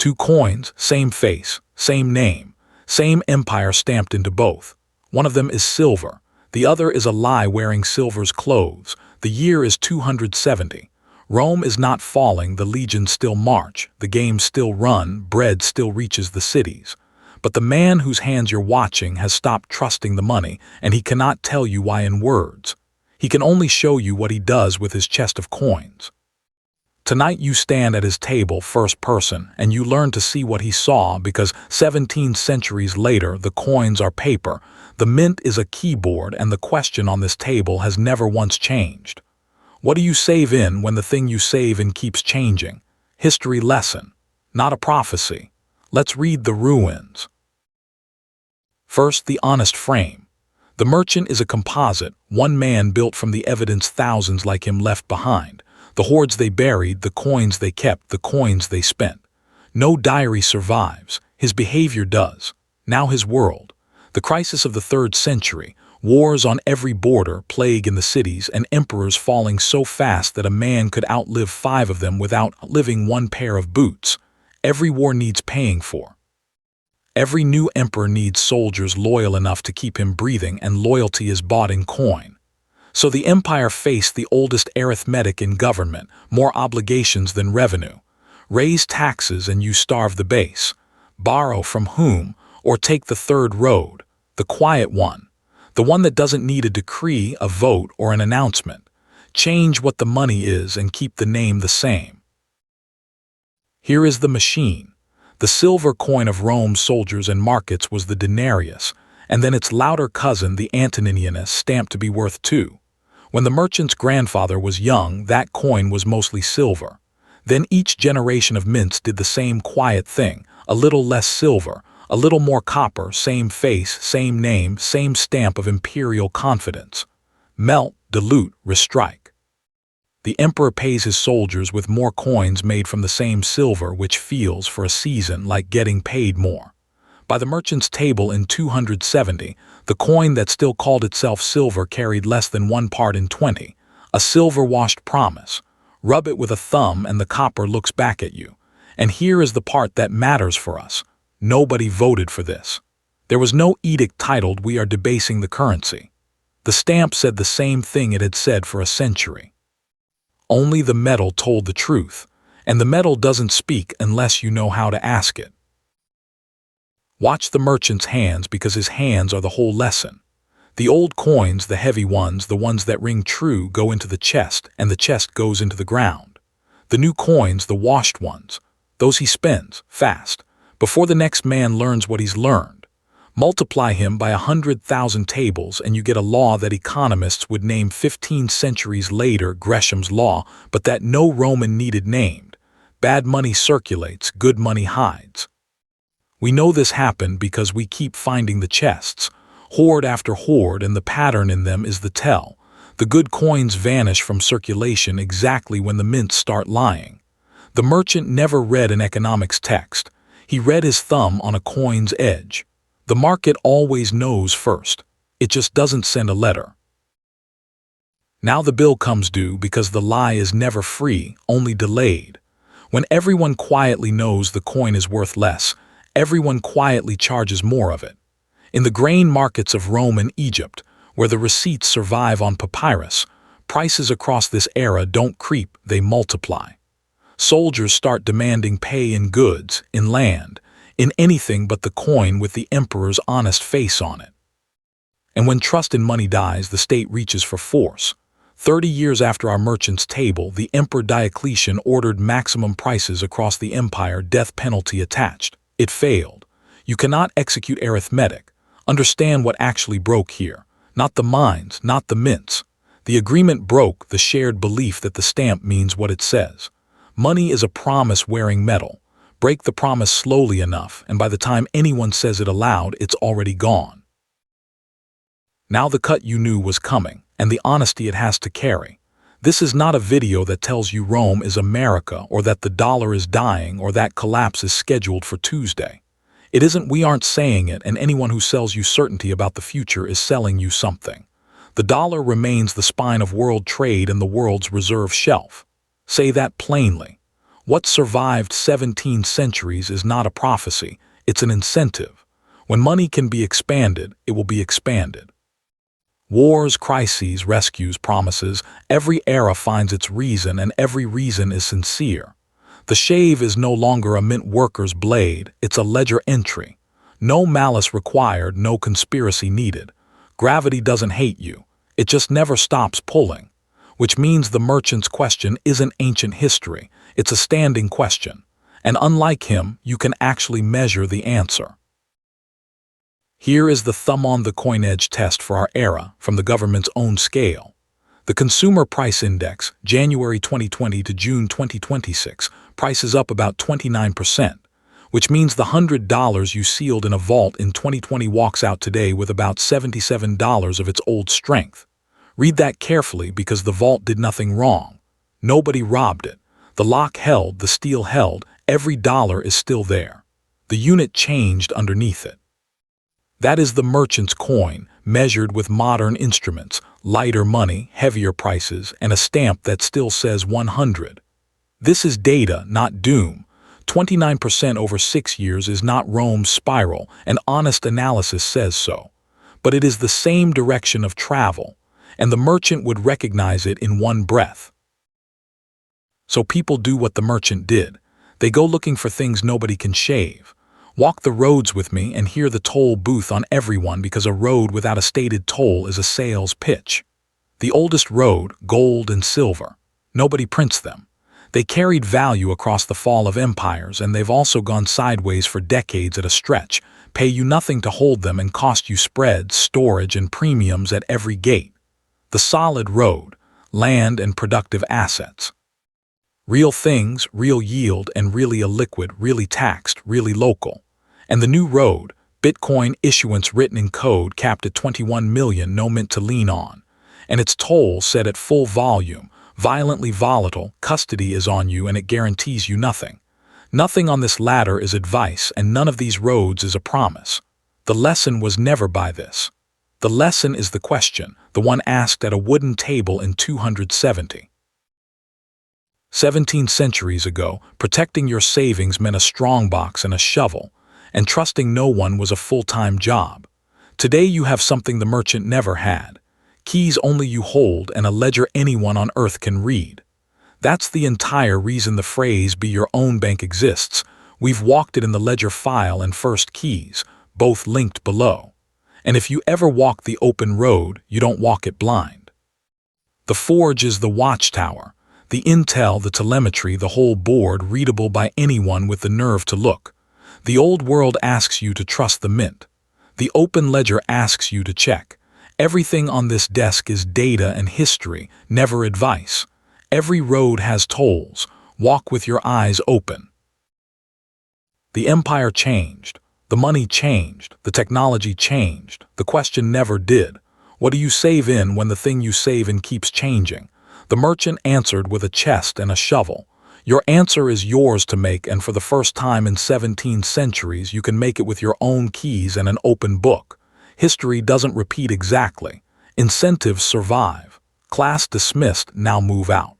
Two coins, same face, same name, same empire stamped into both. One of them is silver, the other is a lie wearing silver's clothes. The year is 270. Rome is not falling, the legions still march, the games still run, bread still reaches the cities. But the man whose hands you're watching has stopped trusting the money, and he cannot tell you why in words. He can only show you what he does with his chest of coins. Tonight you stand at his table first person, and you learn to see what he saw because 17 centuries later the coins are paper, the mint is a keyboard, and the question on this table has never once changed. What do you save in when the thing you save in keeps changing? History lesson, not a prophecy. Let's read the ruins. First, the honest frame. The merchant is a composite, one man built from the evidence thousands like him left behind. The hoards they buried, the coins they kept, the coins they spent. No diary survives, his behavior does. Now his world. The crisis of the 3rd century, wars on every border, plague in the cities, and emperors falling so fast that a man could outlive 5 of them without outliving 1 pair of boots. Every war needs paying for. Every new emperor needs soldiers loyal enough to keep him breathing, and loyalty is bought in coin. So the empire faced the oldest arithmetic in government, more obligations than revenue. Raise taxes and you starve the base. Borrow from whom, or take the third road, the quiet one, the one that doesn't need a decree, a vote, or an announcement. Change what the money is and keep the name the same. Here is the machine. The silver coin of Rome's soldiers and markets was the denarius, and then its louder cousin, the antoninianus, stamped to be worth 2. When the merchant's grandfather was young, that coin was mostly silver. Then each generation of mints did the same quiet thing, a little less silver, a little more copper, same face, same name, same stamp of imperial confidence. Melt, dilute, restrike. The emperor pays his soldiers with more coins made from the same silver, which feels, for a season, like getting paid more. By the merchant's table in 270, the coin that still called itself silver carried less than 1 part in 20, a silver-washed promise. Rub it with a thumb and the copper looks back at you. And here is the part that matters for us. Nobody voted for this. There was no edict titled "We are debasing the currency." The stamp said the same thing it had said for a century. Only the metal told the truth, and the metal doesn't speak unless you know how to ask it. Watch the merchant's hands, because his hands are the whole lesson. The old coins, the heavy ones, the ones that ring true, go into the chest, and the chest goes into the ground. The new coins, the washed ones, those he spends, fast, before the next man learns what he's learned. Multiply him by 100,000 tables and you get a law that economists would name 15 centuries later Gresham's law, but that no Roman needed named. Bad money circulates, good money hides. We know this happened because we keep finding the chests, hoard after hoard, and the pattern in them is the tell. The good coins vanish from circulation exactly when the mints start lying. The merchant never read an economics text. He read his thumb on a coin's edge. The market always knows first. It just doesn't send a letter. Now the bill comes due because the lie is never free, only delayed. When everyone quietly knows the coin is worth less, everyone quietly charges more of it. In the grain markets of Rome and Egypt, where the receipts survive on papyrus, prices across this era don't creep, they multiply. Soldiers start demanding pay in goods, in land, in anything but the coin with the emperor's honest face on it. And when trust in money dies, the state reaches for force. 30 years after our merchant's table, the Emperor Diocletian ordered maximum prices across the empire, death penalty attached. It failed. You cannot execute arithmetic. Understand what actually broke here. Not the mines, not the mints. The agreement broke, the shared belief that the stamp means what it says. Money is a promise-wearing metal. Break the promise slowly enough, and by the time anyone says it aloud, it's already gone. Now the cut you knew was coming, and the honesty it has to carry. This is not a video that tells you Rome is America, or that the dollar is dying, or that collapse is scheduled for Tuesday. It isn't. We aren't saying it, and anyone who sells you certainty about the future is selling you something. The dollar remains the spine of world trade and the world's reserve shelf. Say that plainly. What survived 17 centuries is not a prophecy, it's an incentive. When money can be expanded, it will be expanded. Wars, crises, rescues, promises, every era finds its reason and every reason is sincere. The shave is no longer a mint worker's blade, it's a ledger entry. No malice required, no conspiracy needed. Gravity doesn't hate you, it just never stops pulling. Which means the merchant's question isn't ancient history, it's a standing question. And unlike him, you can actually measure the answer. Here is the thumb on the coin edge test for our era from the government's own scale. The Consumer Price Index, January 2020 to June 2026, prices up about 29%, which means the $100 you sealed in a vault in 2020 walks out today with about $77 of its old strength. Read that carefully because the vault did nothing wrong. Nobody robbed it. The lock held, the steel held, every dollar is still there. The unit changed underneath it. That is the merchant's coin, measured with modern instruments, lighter money, heavier prices, and a stamp that still says 100. This is data, not doom. 29% over 6 years is not Rome's spiral, and honest analysis says so. But it is the same direction of travel, and the merchant would recognize it in one breath. So people do what the merchant did. They go looking for things nobody can shave. Walk the roads with me and hear the toll booth on everyone because a road without a stated toll is a sales pitch. The oldest road, gold and silver. Nobody prints them. They carried value across the fall of empires, and they've also gone sideways for decades at a stretch, pay you nothing to hold them and cost you spreads, storage, and premiums at every gate. The solid road, land and productive assets. Real things, real yield, and really illiquid, really taxed, really local. And the new road, Bitcoin issuance written in code capped at 21 million, no mint to lean on. And its toll set at full volume, violently volatile, custody is on you and it guarantees you nothing. Nothing on this ladder is advice and none of these roads is a promise. The lesson was never by this. The lesson is the question, the one asked at a wooden table in 270. 17 centuries ago, protecting your savings meant a strongbox and a shovel, and trusting no one was a full-time job. Today you have something the merchant never had. Keys only you hold and a ledger anyone on earth can read. That's the entire reason the phrase "be your own bank" exists. We've walked it in the ledger file and first keys, both linked below. And if you ever walk the open road, you don't walk it blind. The forge is the watchtower, the intel, the telemetry, the whole board readable by anyone with the nerve to look. The old world asks you to trust the mint. The open ledger asks you to check. Everything on this desk is data and history, never advice. Every road has tolls. Walk with your eyes open. The empire changed. The money changed. The technology changed. The question never did. What do you save in when the thing you save in keeps changing? The merchant answered with a chest and a shovel. Your answer is yours to make, and for the first time in 17 centuries, you can make it with your own keys and an open book. History doesn't repeat exactly. Incentives survive. Class dismissed, now move out.